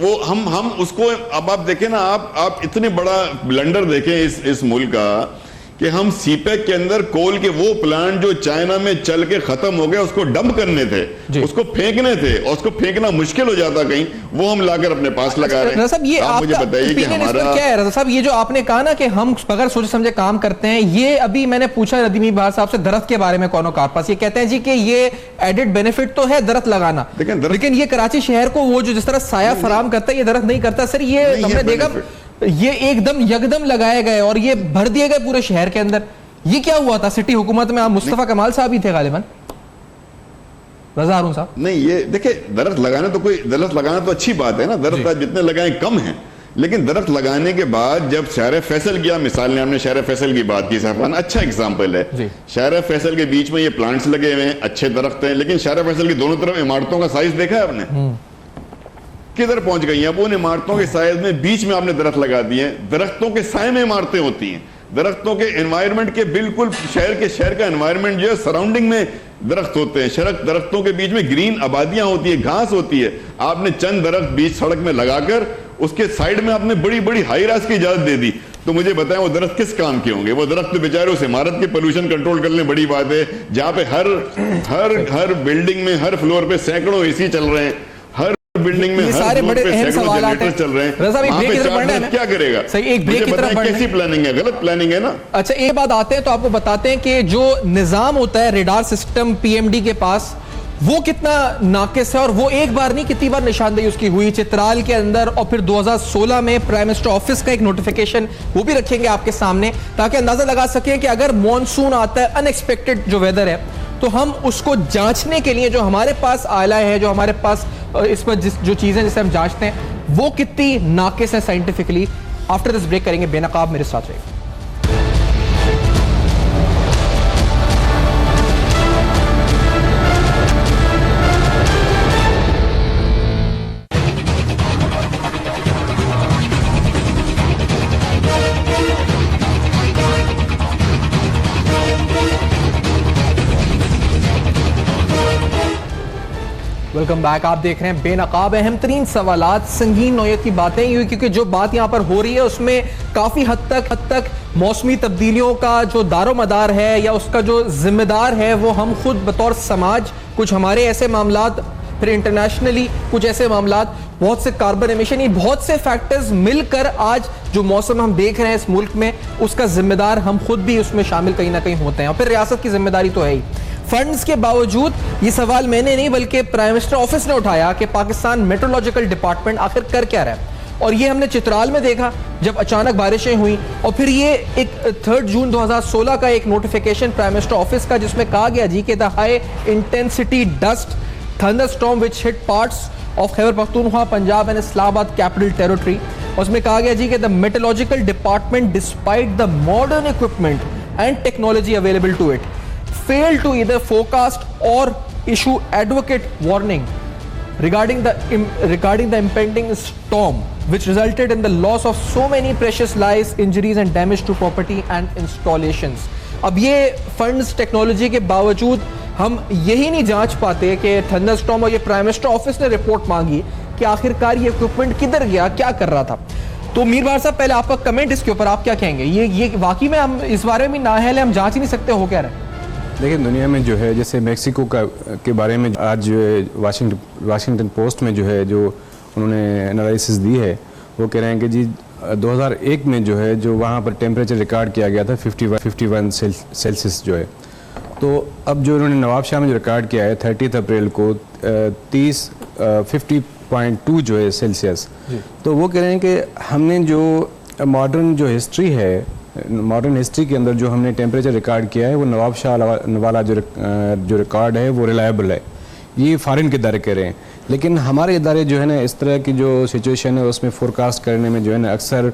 वो हम उसको, अब आप देखें ना, आप इतने बड़ा ब्लंडर देखें इस मुल्क का कि हम सीपेक के अंदर कोल के वो प्लांट जो चाइना में चल के खत्म हो गए उसको डंप करने थे, उसको फेंकने थे, और उसको फेंकना मुश्किल हो जाता कहीं, वो हम लाकर अपने पास लगा रहे हैं। ये आप मुझे बताइए कि हमारा क्या है रज़ा साहब, ये जो आपने कहा ना कि हम अगर सोचे समझे काम करते हैं, ये अभी मैंने पूछा नदीमी बाहर साहब से दरख्त के बारे में, कौन कार पास, ये कहते हैं जी कि ये एडेड बेनिफिट तो है दरख्त लगाना, लेकिन ये कराची शहर को वो जो जिस तरह साया फराम करता है ये दरख्त नहीं करता। सर ये हमने देखा, ये एकदम यकदम लगाए गए और ये भर दिए गए पूरे शहर के अंदर। ये क्या हुआ था सिटी हुकूमत में? आप मुस्तफा कमाल साहब ही थे गालिबन, रज़ा हारून साहब नहीं। ये देखिए, दरख्त लगाना तो अच्छी बात है ना, दरख्त जितने लगाएं कम है, लेकिन दरख्त लगाने के बाद जब शहर फैसल किया, मिसाल ने हमने शहर फैसल की बात की, सफान अच्छा एग्जाम्पल है। शहर फैसल के बीच में ये प्लांट्स लगे हुए हैं, अच्छे दरख्त हैं, लेकिन शहर फैसल की दोनों तरफ इमारतों का साइज देखा है आपने? किधर पहुंच गई हैं? उन इमारतों के साइज में बीच में आपने दरख्त लगा दिए हैं। दरख्तों के साए में इमारतें होती हैं, दरख्तों के एनवायरनमेंट के बिल्कुल शहर का एनवायरनमेंट जो है सराउंडिंग में दरख्त होते हैं, दरख्तों के बीच में ग्रीन आबादियां होती है, घास होती है। आपने चंद दरख्त बीच सड़क में लगाकर उसके साइड में आपने बड़ी बड़ी हाई राइज की इजाजत दे दी, तो मुझे बताएं वो दरख्त किस काम के होंगे? वो दरख्त तो बेचारे उस इमारत के पोल्यूशन कंट्रोल करने बड़ी बात है, जहां पे हर बिल्डिंग में हर फ्लोर पे सैकड़ों एसी चल रहे हैं, बिल्डिंग में सारे बड़े अहम सवाल चल रहे हैं। क्या करेगा? सही, एक ब्रेक की तरफ बढ़ना है। कैसी प्लानिंग है? गलत प्लानिंग है ना। अच्छा, एक बात आते हैं तो आपको बताते हैं कि जो निजाम होता है रेडार सिस्टम पीएमडी के पास, वो कितना नाकिस है, और वो एक बार नहीं कितनी बार निशानदेही उसकी हुई चित्राल के अंदर, और फिर 2016 में प्राइम मिनिस्टर ऑफिस का एक नोटिफिकेशन वो भी रखेंगे आपके सामने, ताकि अंदाजा लगा सकें कि अगर मॉनसून आता है, अनएक्सपेक्टेड जो वेदर है, तो हम उसको जांचने के लिए जो हमारे पास आला है, जो हमारे पास इस पर जो चीजें जिसे हम जांचते हैं, वो कितनी नाकिस है साइंटिफिकली। आफ्टर दिस ब्रेक करेंगे, बेनकाब मेरे साथ रहिए। Welcome back. आप देख रहे हैं बेनकाब। अहम तरीन सवालात, संगीन नौयत की बातें, क्योंकि जो बात यहाँ पर हो रही है उसमें काफ़ी हद तक मौसमी तब्दीलियों का जो दारोमदार है या उसका जो जिम्मेदार है वो हम खुद बतौर समाज, कुछ हमारे ऐसे मामलात, फिर इंटरनेशनली कुछ ऐसे मामलात, बहुत से कार्बन एमिशन, ये बहुत से फैक्टर्स मिलकर आज जो मौसम हम देख रहे हैं इस मुल्क में, उसका जिम्मेदार हम खुद भी उसमें शामिल कहीं ना कहीं होते हैं, और फिर रियासत की जिम्मेदारी तो है ही। फंड्स के बावजूद, ये सवाल मैंने नहीं बल्कि प्राइम मिनिस्टर ऑफिस ने उठाया कि पाकिस्तान मेट्रोलॉजिकल डिपार्टमेंट आखिर कर क्या रहा है। और ये हमने चित्राल में देखा जब अचानक बारिशें हुई, और फिर ये एक 3 जून 2016 का एक नोटिफिकेशन प्राइम मिनिस्टर ऑफिस का जिसमें कहा गया जी कि the high intensity dust thunderstorm which hit parts of Khyber Pakhtunkhwa, Punjab and Islamabad capital territory. उसमें कहा गया जी कि the meteorological department despite the modern equipment and technology available to it failed to either forecast or issue adequate warning regarding the impending storm, which resulted in the loss of so many precious lives, injuries and damage to property and installations. अब ये funds technology के बावजूद हम यही नहीं जांच पाते कि थंडरस्टॉर्म, और ये प्राइम मिनिस्टर ऑफिस ने रिपोर्ट मांगी कि आखिरकार ये इक्विपमेंट किधर गया, क्या कर रहा था। तो मीर भार साहब, पहले आपका कमेंट इसके ऊपर, आप क्या कहेंगे? ये वाकई में हम इस बारे में नाअहल है, हम जांच ही नहीं सकते, हो क्या रहा है? देखिए, दुनिया में जो है, जैसे मेक्सिको के बारे में आज जो है वाशिंगटन पोस्ट में जो है जो उन्होंने एनालिसिस दी है, वो कह रहे हैं कि जी 2001 में जो है जो वहाँ पर टेम्परेचर रिकॉर्ड किया गया था 51 सेल्सियस जो है। तो अब जो उन्होंने नवाबशाह में जो रिकॉर्ड किया है 30 अप्रैल को 50.2 जो है सेल्सियस। तो वो कह रहे हैं कि हमने जो मॉडर्न जो हिस्ट्री है, मॉडर्न हिस्ट्री के अंदर जो हमने टेम्परेचर रिकॉर्ड किया है, वो नवाबशाह वाला जो रिकॉर्ड है वो रिलायबल है। ये फ़ॉरेन के इदारे कह रहे हैं, लेकिन हमारे इदारे जो है ना, इस तरह की जो सिचुएशन है उसमें फोरकास्ट करने में जो है ना अक्सर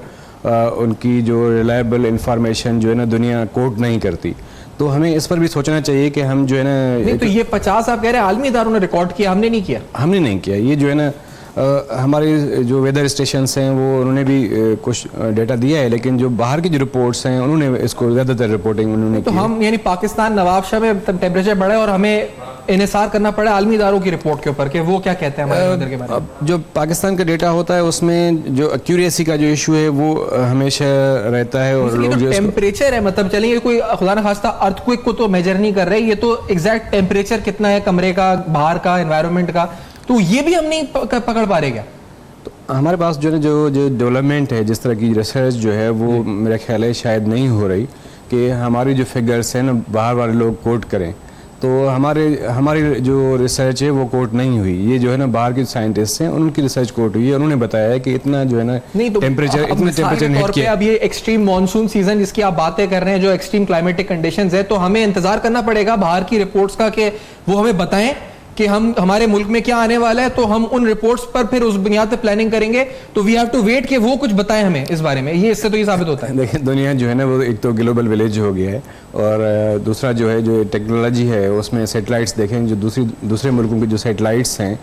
उनकी जो रिलायबल इंफॉर्मेशन जो है ना दुनिया कोट नहीं करती। तो हमें इस पर भी सोचना चाहिए कि हम जो है ना, नहीं तो ये 50 आप कह रहे हैं आलमी इदारों ने रिकॉर्ड किया, हमने नहीं किया। हमने नहीं किया। ये जो है ना हमारे जो वेदर स्टेशंस हैं वो उन्होंने भी कुछ डेटा दिया है, लेकिन जो बाहर की जो रिपोर्ट्स हैं उन्होंने इसको ज़्यादातर रिपोर्टिंग उन्होंने तो हम यानी पाकिस्तान नवाबशाह में टेम्परेचर बढ़ा और हमें इन्हिसार करना पड़ा आलमी इदारों की रिपोर्ट के ऊपर कि वो क्या कहते हैं हमारे वेदर के बारे में। अब जो पाकिस्तान का डेटा होता है उसमें जो एक्यूरेसी का जो इशू है वो हमेशा रहता है। और लोग जो टेम्परेचर है, मतलब चलिए कोई खुदा न खास्ता अर्थक्वेक को तो मेजर नहीं कर रहे, ये तो एग्जैक्ट टेम्परेचर कितना है कमरे का, बाहर का, एनवायरनमेंट का, तो ये भी हम नहीं पकड़ पा रहे क्या? तो हमारे पास जो है जो डेवलपमेंट है, जिस तरह की रिसर्च जो है वो मेरा ख्याल है शायद नहीं हो रही कि हमारी जो फिगर्स हैं ना बाहर वाले लोग कोट करें। तो हमारी जो रिसर्च है वो कोट नहीं हुई। ये जो है ना बाहर के साइंटिस्ट हैं उनकी रिसर्च कोट हुई है, उन्होंने बताया है कि इतना जो है ना टेम्परेचर हिट किया। अब ये एक्सट्रीम मानसून सीजन जिसकी आप बातें कर रहे हैं, जो एक्सट्रीम क्लाइमेटिक कंडीशंस है, तो हमें इंतजार करना पड़ेगा बाहर की रिपोर्ट्स का कि वो हमें बताएं कि हम हमारे मुल्क में क्या आने वाला है, तो हम उन रिपोर्ट्स पर फिर उस बुनियाद पर प्लानिंग करेंगे। तो वी हैव टू वेट कि वो कुछ बताएं हमें इस बारे में। ये इससे तो ये साबित होता है। देखिए, दुनिया जो है ना वो एक तो ग्लोबल विलेज हो गया है, और दूसरा जो है जो टेक्नोलॉजी है उसमें सैटेलाइट्स देखें, जो दूसरे मुल्कों के जो सैटेलाइट्स हैं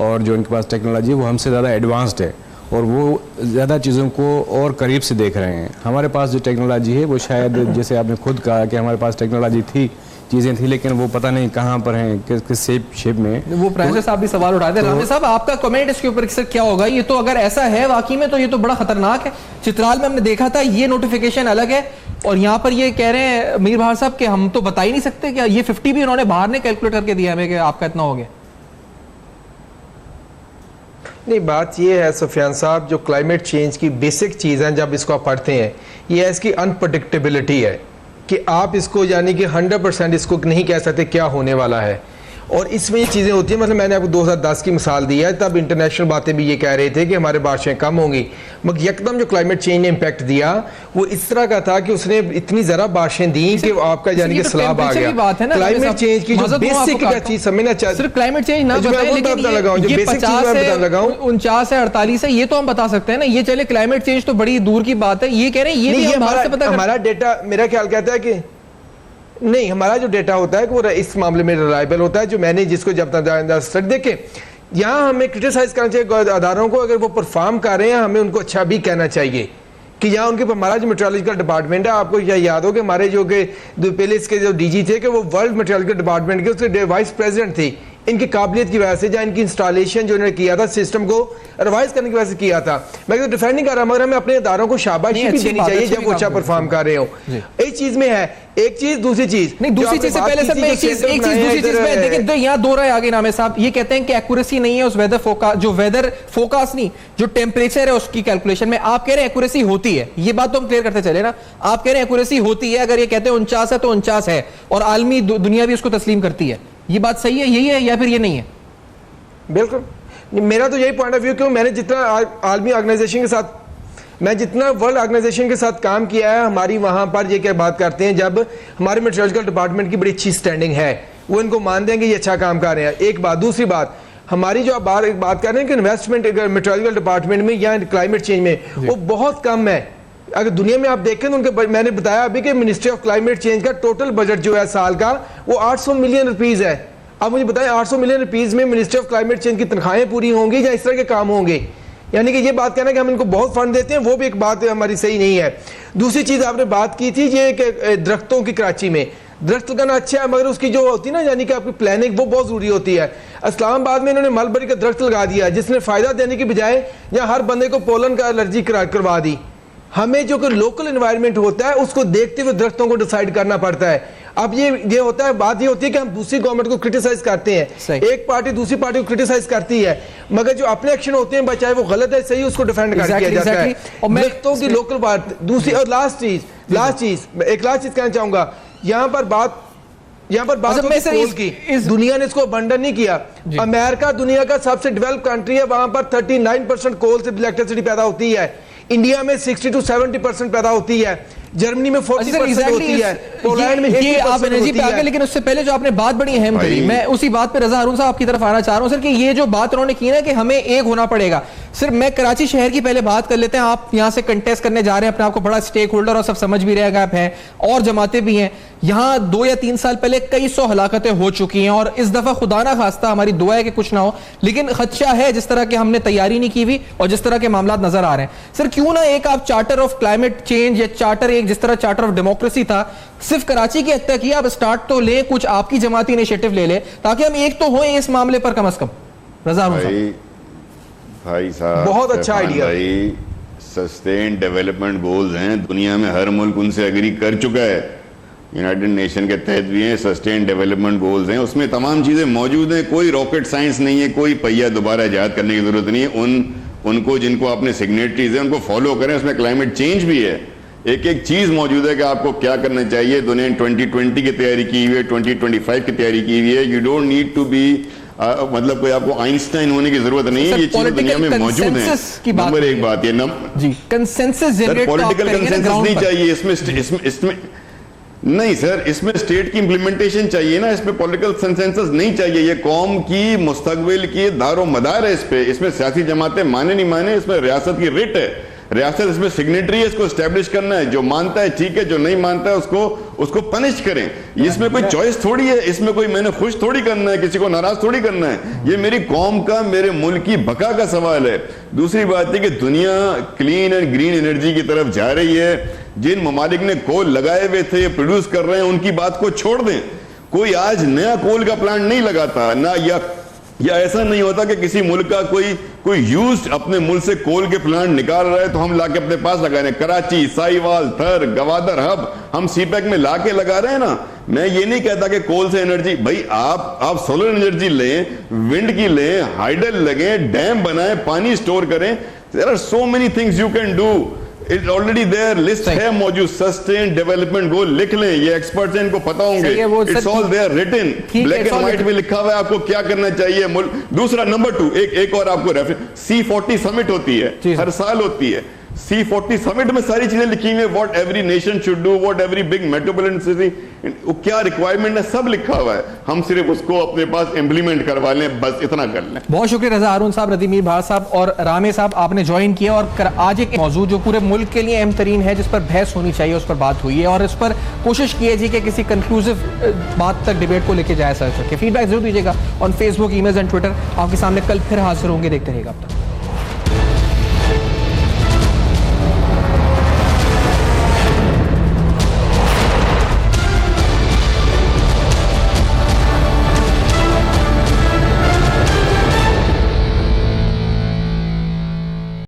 और जो उनके पास टेक्नोलॉजी है वो हमसे ज़्यादा एडवांस्ड है, और वो ज़्यादा चीज़ों को और करीब से देख रहे हैं। हमारे पास जो टेक्नोलॉजी है वो शायद, जैसे आपने खुद कहा कि हमारे पास टेक्नोलॉजी थी, चीज़ें थी, लेकिन वो पता नहीं कहाँ पर हैं, किस शेप में। वो प्राइम साहब भी सवाल उठाते हैं। रामे साहब, आपका कमेंट इसके ऊपर क्या होगा? ये तो अगर ऐसा है वाकई में तो ये तो बड़ा खतरनाक है। चित्राल में हमने देखा था, ये नोटिफिकेशन अलग है, और यहाँ पर ये कह रहे हैं मीर भार साहब कि हम तो बता ही नहीं सकते क्या। ये 50 भी उन्होंने बाहर ने कैलकुलेट करके दिया हमें कि आपका इतना हो गया। नहीं, बात ये है सुफियान साहब, जो क्लाइमेट चेंज की बेसिक चीज़ है, जब इसको आप पढ़ते हैं, ये इसकी अनप्रडिक्टेबिलिटी है कि आप इसको यानी कि 100% इसको नहीं कह सकते क्या होने वाला है। और इसमें ये चीज़ें होती हैं, मतलब मैंने आपको 2010 की मिसाल दी है, तब इंटरनेशनल बातें भी ये कह रहे थे कि हमारे बारिशें कम होंगी, मगर यकदम जो क्लाइमेट चेंज ने इम्पैक्ट दिया वो इस तरह का था कि उसने इतनी ज़रा बारिशें दी कि आपका यानी कि सैलाब आ गया। क्लाइमेट चेंज की जो बेसिक चीज़ समझना चाहिए, सिर्फ क्लाइमेट चेंज ना बताएं, लेकिन ये 50 से 49 से 48 है, ये तो हम बता सकते हैं ना। ये चले क्लाइमेट चेंज तो बड़ी दूर की बात है, ये कह रहे हैं ये हमारा डेटा मेरा ख्याल कहता है कि नहीं, हमारा जो डेटा होता है कि वो इस मामले में रिलायबल होता है। जो मैंने जिसको जब तक देखे, यहाँ हमें क्रिटिसाइज करना चाहिए अदारों को, अगर वो परफॉर्म कर रहे हैं हमें उनको अच्छा भी कहना चाहिए कि यहाँ उनके हमारा जो मेट्रोलॉजिकल डिपार्टमेंट है, आपको यह याद हो कि हमारे जो के पहले इसके जो डीजी थे कि वो वर्ल्ड मेट्रोलॉजिकल डिपार्टमेंट के उसके वाइस प्रेसिडेंट थी इनकी काबिलियत की वजह से, या इनकी इंस्टॉलेशन जो इन्होंने किया था, सिस्टम को रिवाइज करने की वजह से किया था। मैं तो डिफेंड नहीं कर रहा, मगर हमें अपने इदारों को शाबाशी भी देनी चाहिए जब वो अच्छा परफॉर्म कर रहे हो। एक चीज में है, एक चीज, दूसरी चीज नहीं, दूसरी चीज से पहले सर मैं एक चीज दूसरी चीज में देखिए, यहाँ दो राय आगे नामे साहब ये कहते हैं कि एक्यूरेसी नहीं है उस वेदर फोकास्ट, जो वेदर फोकास्ट नहीं, जो टेम्परेचर है उसकी कैलकुलेशन में। आप कह रहे हैं एक्यूरेसी होती है, ये बात तो हम क्लियर करते चले ना। आप कह रहे हैं एक्यूरेसी होती है, अगर ये कहते हैं 49 है तो 49 है, और आलमी दुनिया भी उसको तस्लीम करती है। ये बात सही है, यही है या फिर ये नहीं है? बिल्कुल, मेरा तो यही पॉइंट ऑफ व्यू, क्यों मैंने जितना आलमी ऑर्गेनाइजेशन के साथ, मैं जितना वर्ल्ड ऑर्गेनाइजेशन के साथ काम किया है, हमारी वहां पर ये क्या बात करते हैं, जब हमारे मेट्रोलॉजिकल डिपार्टमेंट की बड़ी अच्छी स्टैंडिंग है, वो इनको मान देंगे ये अच्छा काम कर रहे हैं। एक बात, दूसरी बात, हमारी जो आप बात कर रहे हैं कि इन्वेस्टमेंट मेट्रोलॉजिकल डिपार्टमेंट में या क्लाइमेट चेंज में, वो बहुत कम है। अगर दुनिया में आप देखें तो उनके, मैंने बताया अभी कि मिनिस्ट्री ऑफ क्लाइमेट चेंज का टोटल बजट जो है साल का, वो 800 मिलियन रुपीज है। अब मुझे बताएं 800 मिलियन रुपीज में मिनिस्ट्री ऑफ क्लाइमेट चेंज की तनख्वाहें पूरी होंगी या इस तरह के काम होंगे? यानी कि ये बात कहना कि हम इनको बहुत फंड देते हैं, वो भी एक बात हमारी सही नहीं है। दूसरी चीज आपने बात की थी ये कि दरख्तों की, कराची में दरख्त लगाना अच्छा है, मगर उसकी जो होती है ना, यानी कि आपकी प्लानिंग वो बहुत जरूरी होती है। इस्लामाबाद में इन्होंने मलबरी का दरख्त लगा दिया, जिसने फायदा देने की बजाय या हर बंदे को पोलन का एलर्जी करवा दी। हमें जो कि लोकल एनवायरनमेंट होता है उसको देखते हुए दरख्तों को डिसाइड करना पड़ता है। अब ये होता है, बात ये होती है कि हम दूसरी गवर्नमेंट को क्रिटिसाइज करते हैं, एक पार्टी दूसरी पार्टी को क्रिटिसाइज करती है, मगर जो अपने एक्शन होते हैं, चाहे वो गलत है सही, उसको डिफेंड कर दिया जाता है। और दरख्तों की लोकल बात, दूसरी और लास्ट चीज कहना चाहूंगा, यहाँ पर बात कोल की, दुनिया ने इसको अबंडन नहीं किया। अमेरिका दुनिया का सबसे डेवलप कंट्री है, वहां पर 39% कोल से इलेक्ट्रिसिटी पैदा होती है। इंडिया में 60 to 70% पैदा होती है, जर्मनी में 40% होती है, पोलैंड में 80% आप एनर्जी पे आ गए। लेकिन उससे पहले जो आपने बात बड़ी अहम करी, मैं उसी बात पे रजा हारून साहब आपकी तरफ आना चाह रहा हूं सर, कि ये जो बात उन्होंने की ना कि हमें एक होना पड़ेगा। सिर्फ मैं कराची शहर की पहले बात कर लेते हैं, आप यहां से कंटेस्ट करने जा रहे हैं, अपने आपको बड़ा स्टेक होल्डर और सब समझ भी रहेगा आप हैं, और जमाते भी हैं। यहां 2 या 3 साल पहले कई 100 हलाकतें हो चुकी हैं, और इस दफा खुदा ना खास्ता हमारी दुआ है कि कुछ ना हो, लेकिन खदशा है जिस तरह के हमने तैयारी नहीं की हुई और जिस तरह के मामला नजर आ रहे हैं। सर क्यों ना एक आप चार्टर ऑफ क्लाइमेट चेंज या चार्टर, एक जिस तरह चार्टर ऑफ डेमोक्रेसी था, सिर्फ कराची की हद तक ही आप स्टार्ट तो ले, कुछ आपकी जमाती इनिशिएटिव ले ले, ताकि हम एक तो हो इस मामले पर कम से कम। रजा भाई साहब, बहुत अच्छा आइडिया। भाई सस्टेन डेवलपमेंट गोल्स हैं, दुनिया में हर मुल्क उनसे एग्री कर चुका है, यूनाइटेड नेशन के तहत भी हैं, सस्टेन डेवलपमेंट गोल्स हैं, उसमें तमाम चीज़ें मौजूद हैं। कोई रॉकेट साइंस नहीं है, कोई पहिया दोबारा ईजाद करने की जरूरत नहीं है। उनको जिनको आपने सिग्नेटरीज हैं उनको फॉलो करें, उसमें क्लाइमेट चेंज भी है। एक एक चीज़ मौजूद है कि आपको क्या करना चाहिए। दुनिया ने 2020 की तैयारी की हुई है, 2025 की तैयारी की हुई है। You don't need to be मतलब कोई आपको आइंस्टाइन होने की जरूरत नहीं है, ये चीजें दुनिया में मौजूद हैं। नंबर एक बात, ये कंसेंसस पॉलिटिकल कंसेंसस नहीं चाहिए इसमें नहीं सर, इसमें स्टेट की इंप्लीमेंटेशन चाहिए ना, इसमें पॉलिटिकल कंसेंसस नहीं चाहिए। ये कौम की मुस्तकबिल की दारो मदार है, इसमें सियासी जमातें माने नहीं माने, इसमें रियासत की रिट है, रियासत इसमें सिग्नेटरी है, इसको एस्टेब्लिश करना है। जो मानता है ठीक है, जो नहीं मानता है उसको पनिश करें। इसमें कोई चॉइस थोड़ी है, इसमें कोई मैंने खुश थोड़ी करना है, किसी को नाराज थोड़ी करना है। ये मेरी कौम का, मेरे मुल्क की बका का सवाल है। दूसरी बात है कि दुनिया क्लीन एंड ग्रीन एनर्जी की तरफ जा रही है। जिन ममालिक ने कोल लगाए हुए थे, प्रोड्यूस कर रहे हैं, उनकी बात को छोड़ दें। कोई आज नया कोल का प्लांट नहीं लगाता ना, या ऐसा नहीं होता कि किसी मुल्क का कोई यूज अपने मुल्क से कोल के प्लांट निकाल रहा है तो हम लाके अपने पास लगा रहे हैं। कराची, साहिवाल, थर, गवादर हब हम सीपैक में लाके लगा रहे हैं ना। मैं ये नहीं कहता कि कोल से एनर्जी, भाई आप सोलर एनर्जी लें, विंड की लें, हाइडल लगें, डैम बनाएं, पानी स्टोर करें। There are so many things you can do. It already there, list है मौजूद, सस्टेन डेवलपमेंट गोल लिख लें, ये एक्सपर्ट्स हैं, इनको पता होंगे। It's all there written, black and white में लिखा हुआ है आपको क्या करना चाहिए। दूसरा, नंबर 2, एक और आपको रेफरेंस, C40 समिट होती है, हर साल होती है। C40 समिट में सारी चीजें लिखी हुई है, what every nation should do, what every big metropolitan city, क्या रिक्वायरमेंट है, सब लिखा हुआ है। हम सिर्फ उसको अपने पास इंप्लीमेंट करवा लें, बस इतना कर लें। बहुत शुक्रिया रजा हारून साहब, रदी मीर भार साहब और रामे साहब, आपने ज्वाइन किया। और आज एक मौजूद जो पूरे मुल्क के लिए अहम तरीन है, जिस पर बहस होनी चाहिए, उस पर बात हुई है, और इस पर कोशिश की है कि किसी कंक्लूसिव बात तक डिबेट को लेकर जाया जा सके। फीडबैक जरूर दीजिएगा on Facebook, email and Twitter. आपके सामने कल फिर हाजिर होंगे, देखते रहिएगा अब तक।